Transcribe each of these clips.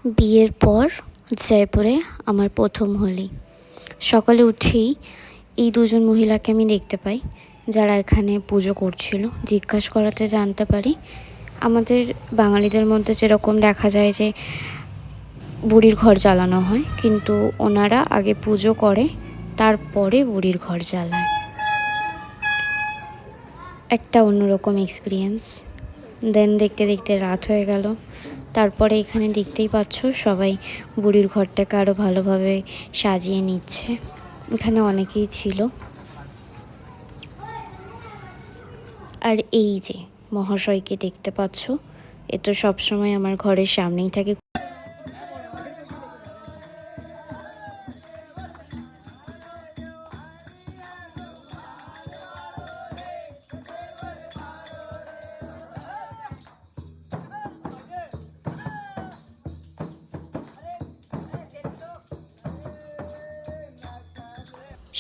বিয়ের পর জয়পুরে আমার প্রথম হোলি। সকালে উঠেই এই দুজন মহিলাকে আমি দেখতে পাই, যারা এখানে পুজো করছিল। জিজ্ঞাসা করাতে জানতে পারি, আমাদের বাঙালিদের মধ্যে যেরকম দেখা যায় যে বুড়ির ঘর জ্বালানো হয়, কিন্তু ওনারা আগে পুজো করে তারপরে বুড়ির ঘর জ্বালায়। একটা অন্যরকম এক্সপিরিয়েন্স। দেন দেখতে দেখতে রাত হয়ে গেল। তারপরে এখানে দেখতেই পাচ্ছ সবাই বুড়ির ঘরটাকে আরও ভালোভাবে সাজিয়ে নিচ্ছে। এখানে অনেকেই ছিল। আর এই যে মহাশয়কে দেখতে পাচ্ছ, এ তো সবসময় আমার ঘরের সামনেই থাকে।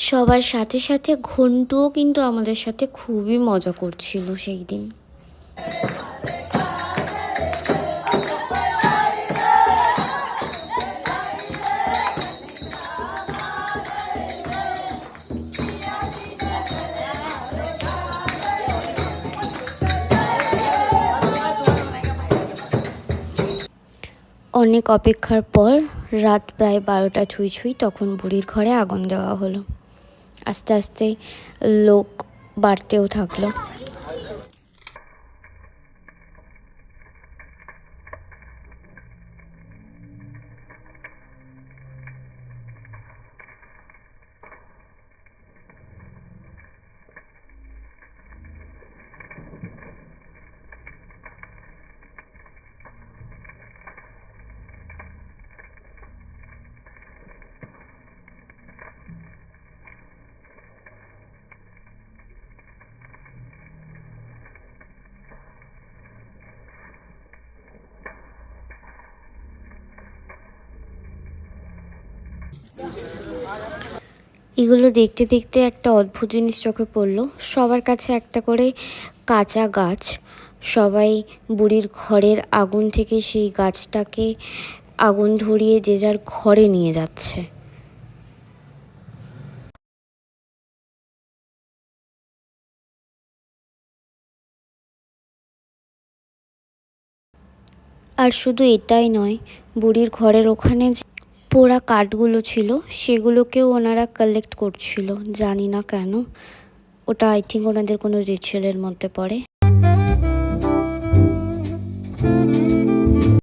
সবার সাথে সাথে ঘন্টুও কিন্তু আমাদের সাথে খুবই মজা করছিল সেই দিন। অনেক অপেক্ষার পর রাত প্রায় 12টা ছুঁই ছুঁই তখন বুড়ির ঘরে আগুন দেওয়া হলো। আস্তে আস্তে লোক বাড়তেও থাকলো। এগুলো দেখতে দেখতে একটা অদ্ভুত জিনিস চোখে পড়লো। সবার কাছে একটা করে কাঁচা গাছ। সবাই বুড়ির ঘরের আগুন থেকে সেই গাছটাকে আগুন ধরিয়ে যে যার ঘরে নিয়ে যাচ্ছে। আর শুধু এটাই নয়, বুড়ির ঘরের ওখানে যে পোড়া কাঠগুলো ছিল সেগুলোকেও ওনারা কালেক্ট করছিল, জানি না কেন। ওটা আই থিঙ্ক ওনাদের কোনো রিচুয়ালের মধ্যে পড়ে।